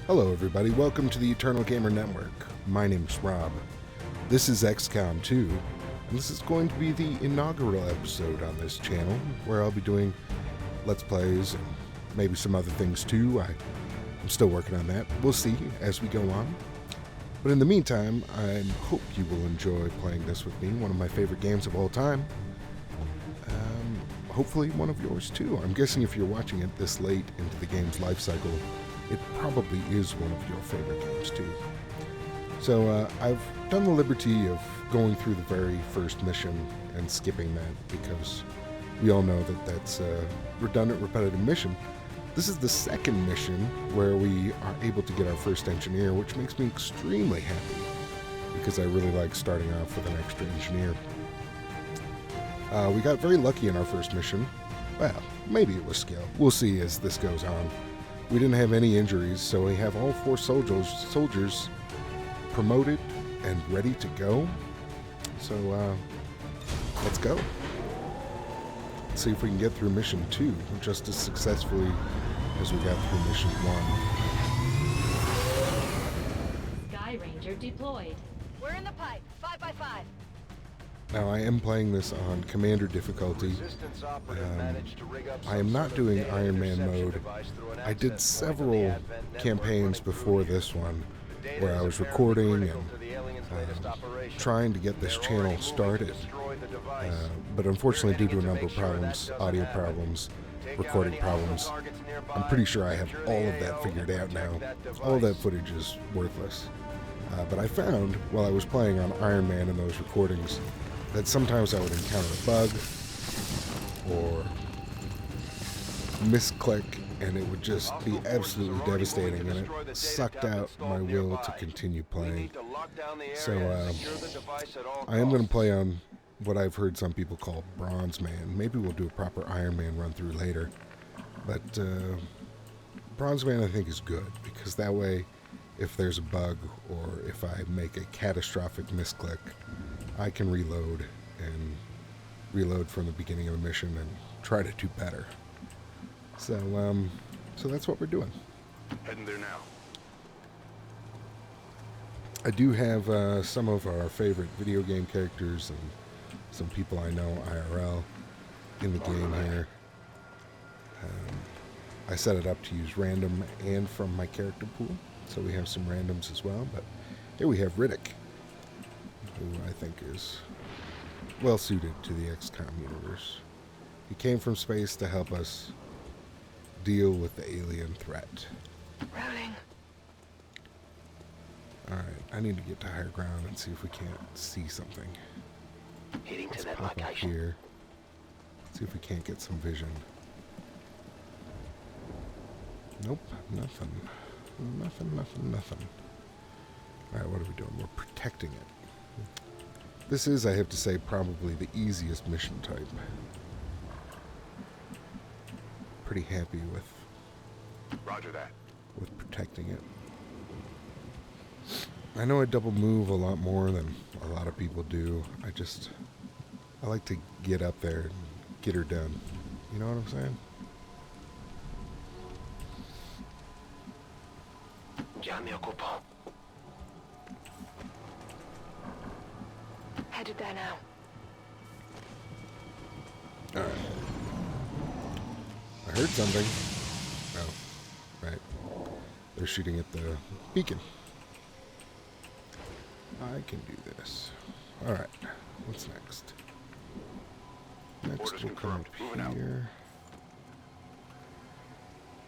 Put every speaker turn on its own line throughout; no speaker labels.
Hello everybody, welcome to the Eternal Gamer Network. My name's Rob. This is XCOM 2, and this is going to be the inaugural episode on this channel, where I'll be doing Let's Plays and maybe some other things too. I'm still working on that. We'll see as we go on. But in the meantime, I hope you will enjoy playing this with me, one of my favorite games of all time. Hopefully one of yours too. I'm guessing if you're watching it this late into the game's life cycle, it probably is one of your favorite games too. So I've done the liberty of going through the very first mission and skipping that because we all know that that's a redundant, repetitive mission. This is the second mission where we are able to get our first engineer, which makes me extremely happy because I really like starting off with an extra engineer. We got very lucky in our first mission. Well, maybe it was skill. We'll see as this goes on. We didn't have any injuries, so we have all 4 soldiers promoted and ready to go. So, let's go. Let's see if we can get through mission 2 just as successfully as we got through mission 1.
Sky Ranger deployed.
We're in the pipe. 5x5.
Now, I am playing this on Commander difficulty. I am not doing Iron Man mode. I did several campaigns before this one where I was recording and trying to get this channel started. But unfortunately, due to a number of problems, audio problems, recording problems, I'm pretty sure I have all of that figured out now. All of that footage is worthless. But I found, while I was playing on Iron Man in those recordings, that sometimes I would encounter a bug or misclick, and it would just be absolutely devastating, and it sucked out my will to continue playing. So I am going to play on what I've heard some people call Bronze Man. Maybe we'll do a proper Iron Man run through later. But Bronze Man I think is good, because that way if there's a bug or if I make a catastrophic misclick, I can reload from the beginning of the mission and try to do better. So that's what we're doing.
Heading there now.
I do have some of our favorite video game characters and some people I know IRL in the game here. I set it up to use random and from my character pool, so we have some randoms as well. But here we have Riddick, who I think is well suited to the XCOM universe. He came from space to help us deal with the alien threat.
Routing.
Alright, I need to get to higher ground and see if we can't see something.
Heading
Let's
to that
pop up
location.
here. See if we can't get some vision. Nope, nothing. Nothing. Alright, what are we doing? We're protecting it. This is, I have to say, probably the easiest mission type. Pretty happy
Roger that.
with protecting it. I know I double move a lot more than a lot of people do. I like to get up there and get her done. You know what I'm saying?
Ya me ocupo. Headed there now.
Alright. I heard something. Oh, right. They're shooting at the beacon. I can do this. Alright. What's next? Next
Orders
we'll come
confirmed. Moving
up
out.
here.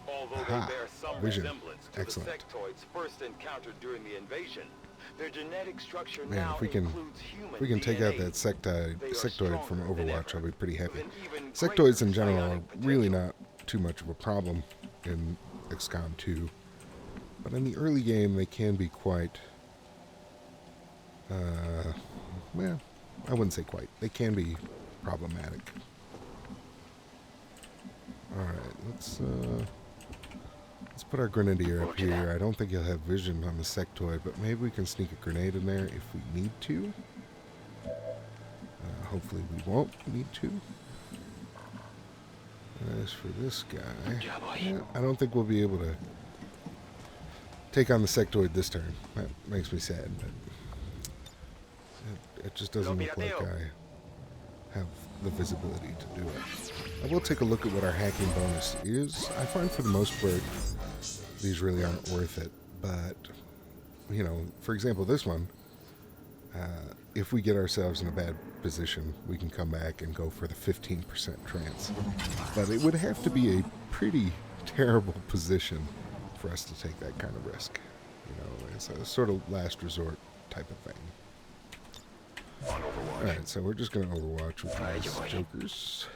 Although
Aha,
they bear some
vision.
resemblance to
Excellent.
the sectoids first encountered during the invasion, their genetic structure
Man,
now
if we can
includes human
If we can take out
DNA.
that sectoid from
stronger than
Overwatch,
ever,
I'll be pretty happy.
with an even
Sectoids in
greater
general are
psionic
really
potential.
not too much of a problem in XCOM 2. But in the early game, they can be quite... well, I wouldn't say quite. They can be problematic. Alright, let's put our grenadier up here. I don't think he'll have vision on the sectoid, but maybe we can sneak a grenade in there if we need to. Hopefully we won't need to. As for this guy, yeah, I don't think we'll be able to take on the sectoid this turn. That makes me sad, but it just doesn't look like I have the visibility to do it. I will take a look at what our hacking bonus is. I find for the most part these really aren't worth it, but you know, for example, this one, if we get ourselves in a bad position, we can come back and go for the 15% trance. But it would have to be a pretty terrible position for us to take that kind of risk. You know, it's a sort of last resort type of thing.
On Overwatch.
Alright, so we're just going to Overwatch with these jokers.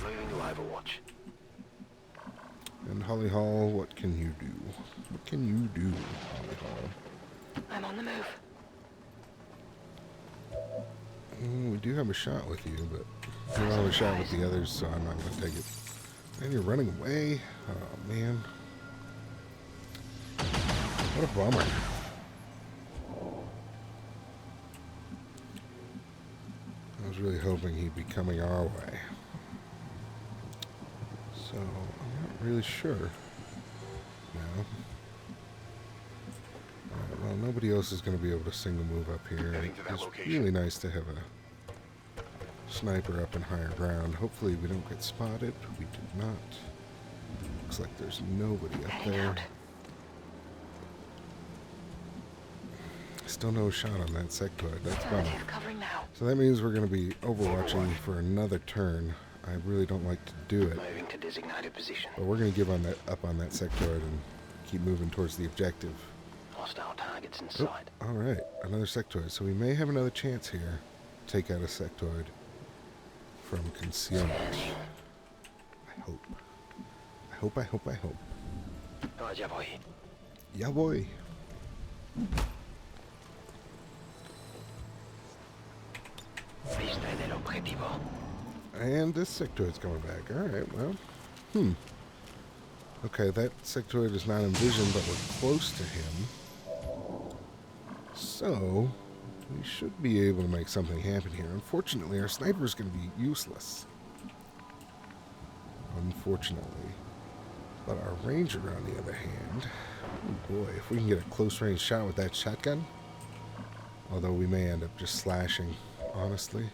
Moving to Overwatch.
And Holly Hall, what can you do? What can you do, Holly Hall?
I'm on the move.
We do have a shot with you, but we don't have a shot with the others, so I'm not going to take it. And you're running away? Oh, man. What a bummer. I was really hoping he'd be coming our way. So, I'm not really sure now. Well, nobody else is going to be able to single move up here.
Heading to that
It's
location.
really nice to have a sniper up in higher ground. Hopefully we don't get spotted. We did not. Looks like there's nobody up
Heading
there.
out.
Still no shot on that sectoid. That's bummer.
Affirmative, covering now.
So that means we're going to be overwatching for another turn. I really don't like to do it,
Moving to designated position.
but we're going to give up on that sectoid and keep moving towards the objective.
Hostile targets in
Oh,
sight.
all right, another sectoid. So we may have another chance here to take out a sectoid from concealment. I hope. I hope, I hope, I hope.
Ya voy.
Yeah, boy.
Vista del objetivo.
And this sectoid's coming back. All right, well, okay, that sectoid is not in vision, but we're close to him. So, we should be able to make something happen here. Unfortunately, our sniper is going to be useless. Unfortunately. But our ranger, on the other hand, oh boy, if we can get a close range shot with that shotgun, although we may end up just slashing, honestly.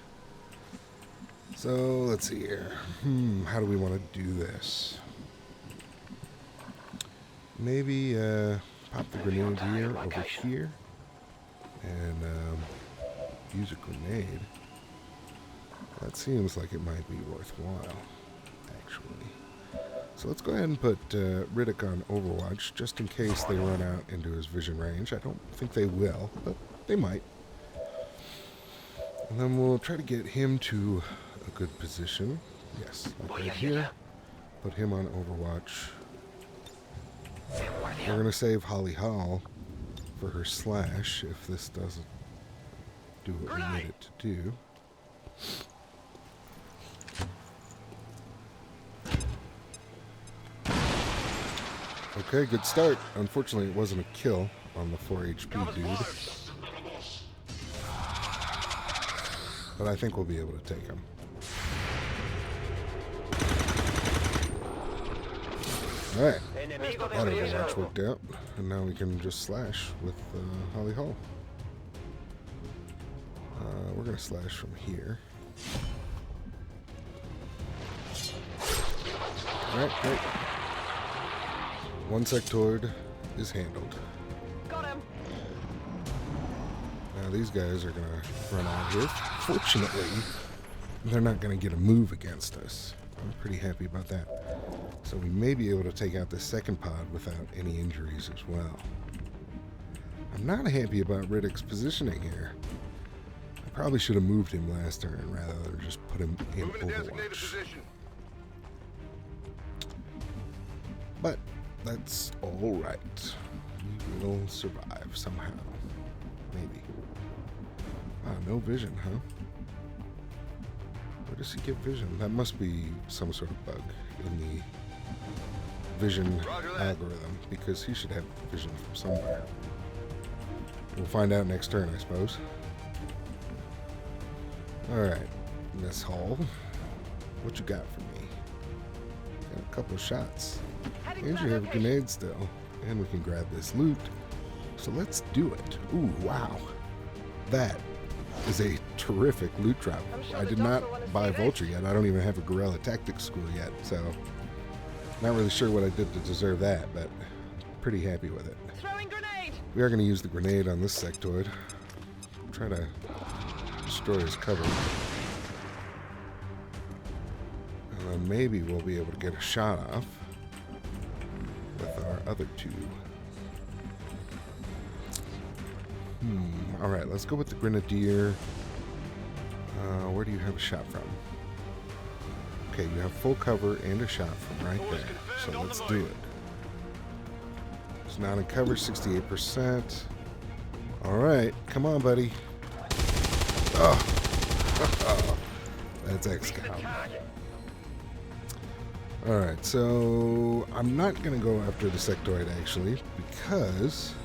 So, let's see here. How do we want to do this? Maybe pop the grenade here, over here, and use a grenade. That seems like it might be worthwhile, actually. So let's go ahead and put Riddick on Overwatch, just in case they run out into his vision range. I don't think they will, but they might. And then we'll try to get him to a good position. Yes, like right here. Put him on Overwatch. We're going to save Holly Hall for her slash if this doesn't do what we need it to do. Okay, good start. Unfortunately, it wasn't a kill on the 4 HP dude. But I think we'll be able to take him. Alright. That Overwatch worked out. And now we can just slash with Holly Hall. We're going to slash from here. Alright, great. One sectoid is handled.
Got him.
Now these guys are going to run out here. Fortunately, they're not going to get a move against us. I'm pretty happy about that. So we may be able to take out the second pod without any injuries as well. I'm not happy about Riddick's positioning here. I probably should have moved him last turn rather than just put him in
Moving to designated
Overwatch.
position.
But that's all right. We will survive somehow. Maybe. Ah, no vision, huh? Where does he get vision? That must be some sort of bug in the vision algorithm, because he should have vision from somewhere. We'll find out next turn, I suppose. Alright, Miss Hall. What you got for me? Got a couple of shots. And you have a grenade still. And we can grab this loot. So let's do it. Ooh, wow. That is a terrific loot drop. I did not buy Vulture yet. I don't even have a Guerrilla Tactics school yet, so not really sure what I did to deserve that, but pretty happy with it.
Throwing grenade.
We are going to use the grenade on this sectoid. Try to destroy his cover. And then maybe we'll be able to get a shot off with our other two. Alright, let's go with the Grenadier. Where do you have a shot from? Okay, you have full cover and a shot from right there. So let's do it. It's not in cover, 68%. Alright, come on, buddy. Oh, that's XCOM. Alright, so I'm not going to go after the sectoid actually, because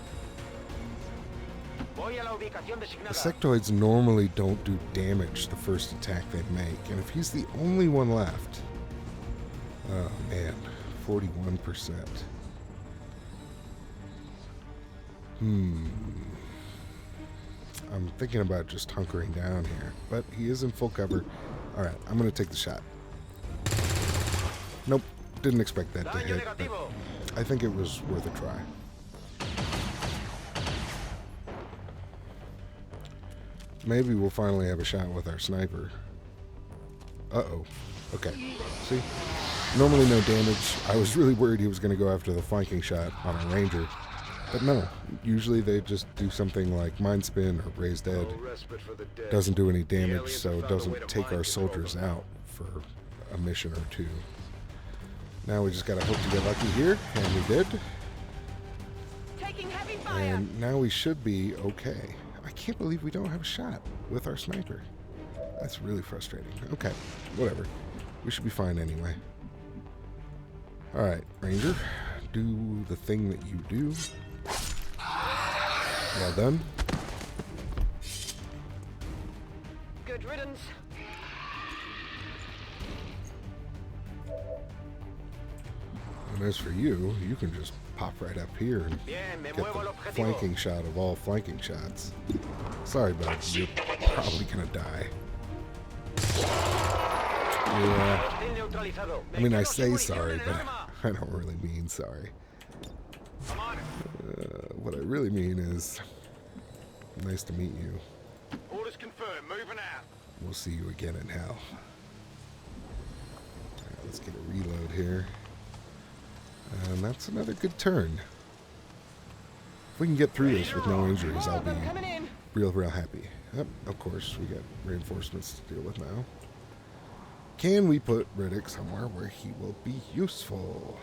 the sectoids normally don't do damage the first attack they make, and if he's the only one left, oh man, 41%. I'm thinking about just hunkering down here, but he is in full cover. Alright, I'm going to take the shot. Nope, didn't expect that to hit, but I think it was worth a try. Maybe we'll finally have a shot with our sniper. Uh-oh. Okay. See? Normally no damage. I was really worried he was going to go after the flanking shot on a ranger. But no. Usually they just do something like Mind Spin or Raise Dead. Doesn't do any damage, so it doesn't take our soldiers out for a mission or two. Now we just got to hope to get lucky here, and we did.
Taking heavy fire.
And now we should be okay. I can't believe we don't have a shot with our sniper. That's really frustrating. Okay, whatever. We should be fine anyway. Alright, Ranger. Do the thing that you do. Well done.
Good riddance.
And as for you, you can just pop right up here and get the flanking shot of all flanking shots. Sorry, bud. You're probably gonna die. Yeah. I mean, I say sorry, but I don't really mean sorry. What I really mean is, nice to meet you.
Orders confirmed. Moving out.
We'll see you again in hell. Alright, let's get a reload here. And that's another good turn. If we can get through this with no injuries, I'll be real happy. Yep, of course, we got reinforcements to deal with now. Can we put Riddick somewhere where he will be useful?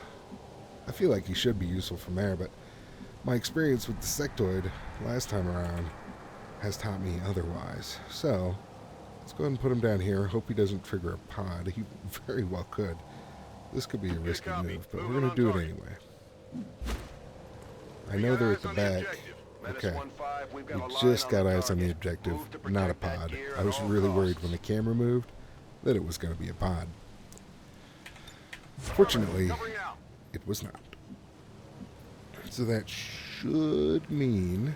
I feel like he should be useful from there, but my experience with the sectoid last time around has taught me otherwise. So, let's go ahead and put him down here. Hope he doesn't trigger a pod. He very well could. This could be a risky move, but we're going to do it anyway. I know they're at the back. Okay. We just got eyes on the objective, not a pod. I was really worried when the camera moved that it was going to be a pod. Fortunately, it was not. So that should mean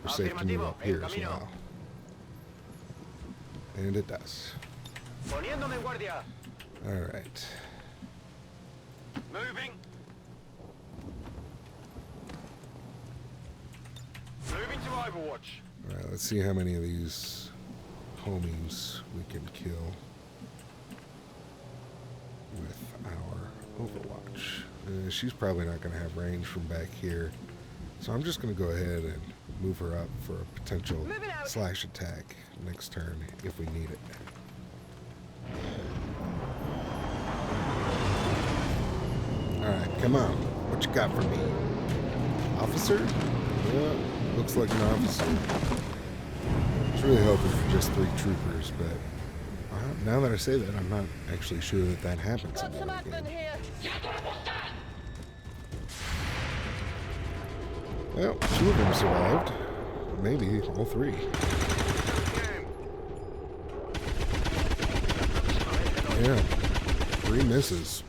we're safe to move up here as well. And it does. Alright.
Moving. Moving to Overwatch.
Alright, let's see how many of these homies we can kill with our Overwatch. She's probably not going to have range from back here. So I'm just going to go ahead and move her up for a potential slash attack next turn if we need it. Alright, come on. What you got for me? Officer? Yeah, looks like an officer. I was really hoping for just 3 troopers, but now that I say that, I'm not actually sure that that happens in the game. Well, 2 of them survived. Maybe all 3. Yeah, 3 misses.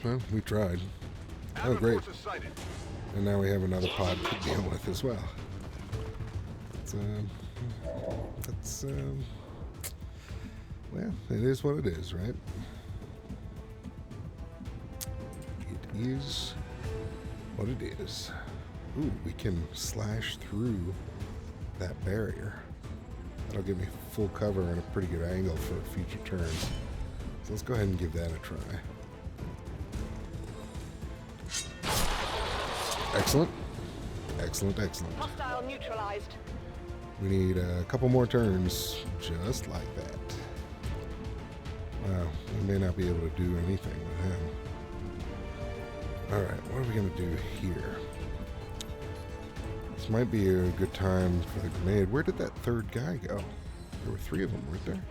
Well, we tried. Oh, great. And now we have another pod to deal with as well. Well, it is what it is, right? It is what it is. Ooh, we can slash through that barrier. That'll give me full cover and a pretty good angle for future turns. So let's go ahead and give that a try. Excellent. Excellent, excellent.
Hostile neutralized.
We need a couple more turns just like that. Wow, we may not be able to do anything with him. Alright, what are we going to do here? This might be a good time for the grenade. Where did that third guy go? There were 3 of them, weren't there?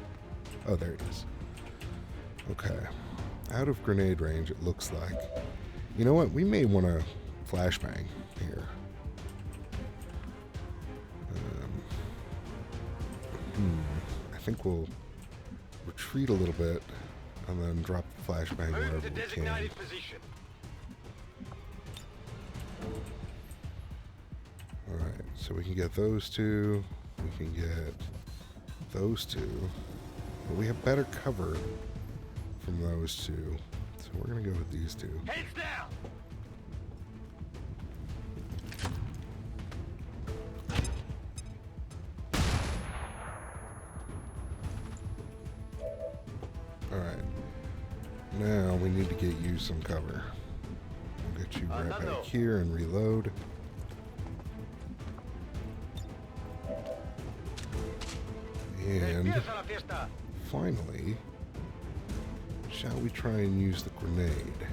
Oh, there it is. Okay. Out of grenade range, it looks like. You know what? We may want to flashbang here. I think we'll retreat a little bit and then drop the flashbang wherever we can. Alright, so we can get those 2. We can get those 2. But we have better cover from those 2. So we're going to go with these 2.
Heads down.
Alright. Now we need to get you some cover. We'll get you right back here and reload. And finally, shall we try and use the grenade?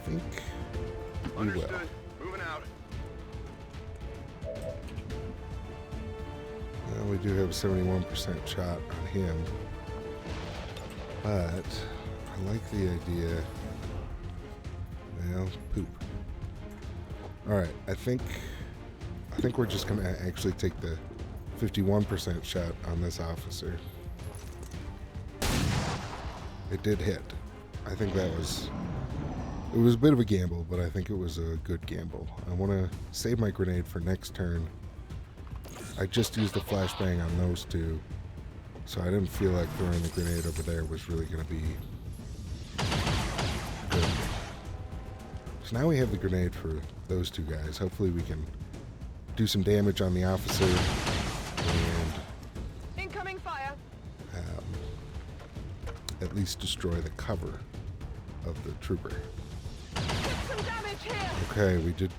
I think we will.
Moving out.
Well, we do have a 71% shot on him, but I like the idea. Well, poop. All right, I think we're just gonna actually take the 51% shot on this officer. It did hit. I think it was a bit of a gamble, but I think it was a good gamble. I want to save my grenade for next turn. I just used the flashbang on those 2, so I didn't feel like throwing the grenade over there was really going to be good. So now we have the grenade for those 2 guys. Hopefully we can do some damage on the officer and
Incoming fire.
At least destroy the cover of the trooper.
Get some damage here.
Okay, we did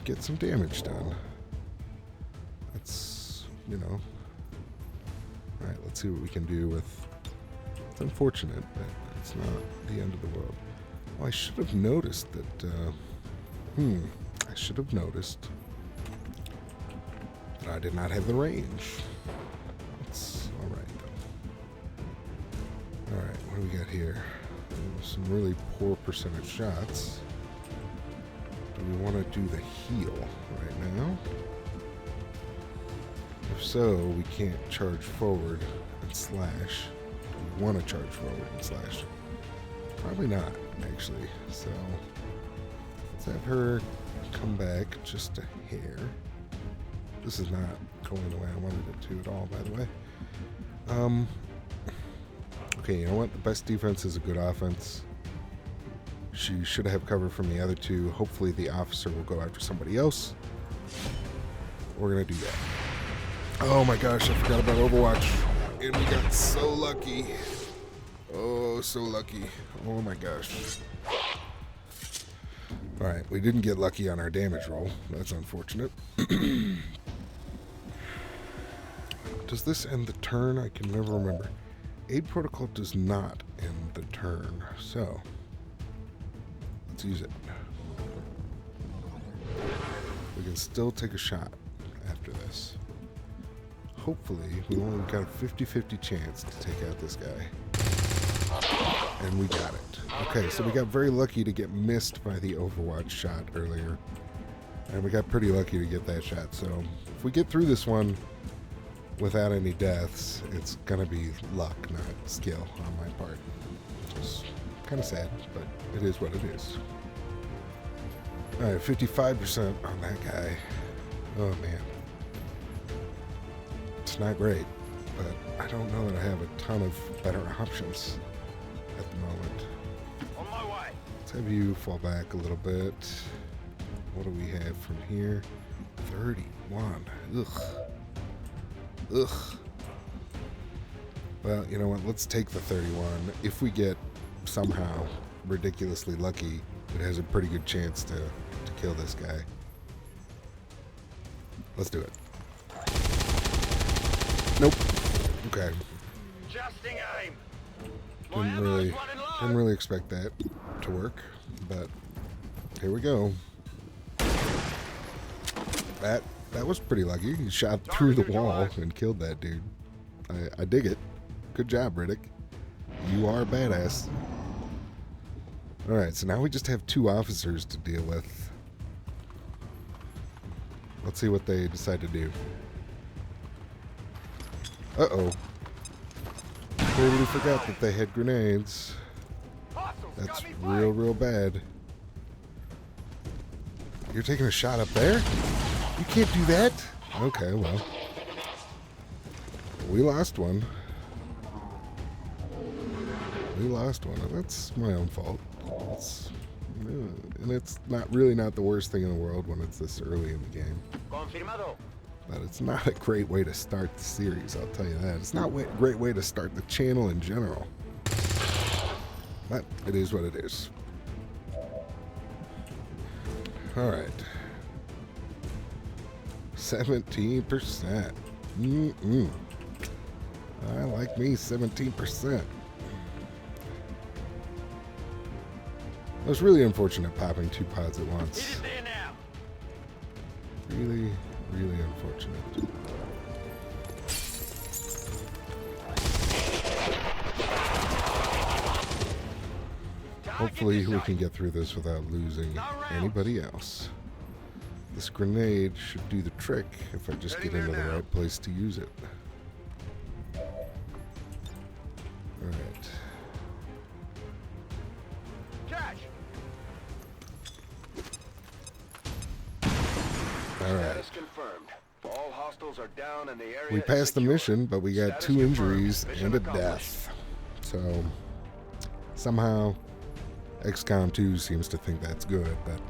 get some damage done. That's, you know. Alright, let's see what we can do with... It's unfortunate, but it's not the end of the world. Well, I should have noticed that, I should have noticed that I did not have the range. That's alright, though. Alright, what do we got here? Some really poor percentage shots. Do we want to do the heal right now? If so, we can't charge forward and slash. Do we want to charge forward and slash? Probably not, actually. So, let's have her come back just a hair. This is not going the way I wanted it to at all, by the way. Okay, you know what? The best defense is a good offense. She should have cover from the other 2. Hopefully the officer will go after somebody else. We're going to do that. Oh my gosh, I forgot about Overwatch. And we got so lucky. Oh, so lucky. Oh my gosh. Alright, we didn't get lucky on our damage roll. That's unfortunate. Does this end the turn? I can never remember. Aid protocol does not end the turn. So, let's use it. We can still take a shot after this. Hopefully, we only got a 50-50 chance to take out this guy. And we got it. Okay, so we got very lucky to get missed by the Overwatch shot earlier. And we got pretty lucky to get that shot. So, if we get through this one, without any deaths, it's gonna be luck, not skill on my part. It's kind of sad, but it is what it is. Alright, 55% on that guy. Oh man. It's not great, but I don't know that I have a ton of better options at the moment.
On my way.
Let's have you fall back a little bit. What do we have from here? 31. Ugh. Ugh. Well, you know what? Let's take the 31. If we get somehow ridiculously lucky, it has a pretty good chance to kill this guy. Let's do it. Nope. Okay.
Adjusting aim.
Didn't really expect that to work, but here we go. That was pretty lucky. He shot through the wall and killed that dude. I dig it. Good job, Riddick. You are a badass. Alright, so now we just have 2 officers to deal with. Let's see what they decide to do. Uh-oh. Totally forgot that they had grenades. That's real bad. You're taking a shot up there? You can't do that? Okay, well. We lost one. We lost one. That's my own fault. And it's not the worst thing in the world when it's this early in the game.
Confirmado.
But it's not a great way to start the series, I'll tell you that. It's not a great way to start the channel in general. But it is what it is. Alright. 17%. I like me 17%. It was really unfortunate popping 2 pods at once.
It is there now.
Really unfortunate. Hopefully we can get through this without losing anybody else. This grenade should do the trick if I just get into the right place to use it. Alright.
Cash.
Alright.
Status confirmed. All hostiles are down and the area
We
is
passed the
secure.
mission, but we got
Status
2
confirmed.
injuries
Mission
and a
accomplished.
death. So, somehow, XCOM 2 seems to think that's good, but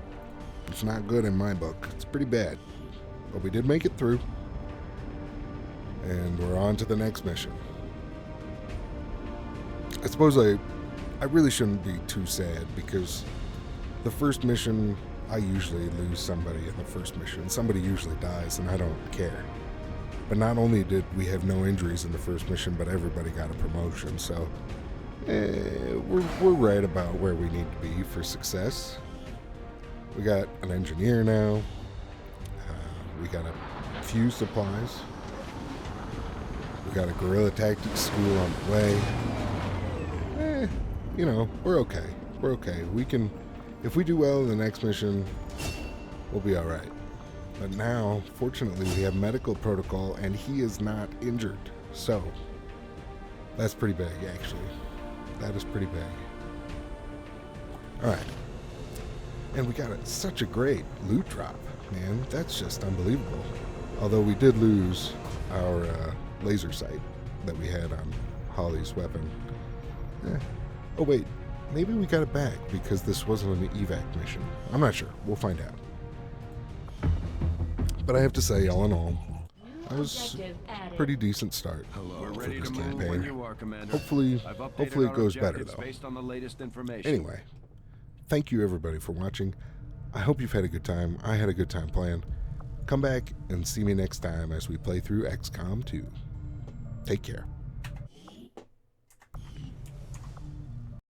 it's not good in my book. It's pretty bad. But we did make it through. And we're on to the next mission. I suppose I really shouldn't be too sad, because the first mission, I usually lose somebody in the first mission. Somebody usually dies, and I don't care. But not only did we have no injuries in the first mission, but everybody got a promotion, so we're right about where we need to be for success. We got an engineer now. We got a few supplies. We got a guerrilla tactics school on the way. You know, we're okay. We're okay. We can, if we do well in the next mission, we'll be all right. But now, fortunately, we have medical protocol, and he is not injured. So, that's pretty big, actually. That is pretty big. All right. And we got such a great loot drop, man. That's just unbelievable. Although we did lose our laser sight that we had on Holly's weapon. Oh, wait. Maybe we got it back because this wasn't an evac mission. I'm not sure. We'll find out. But I have to say, all in all, that was a pretty decent start for this campaign. Hopefully it goes better, though. Anyway, thank you, everybody, for watching. I hope you've had a good time. I had a good time playing. Come back and see me next time as we play through XCOM 2. Take care.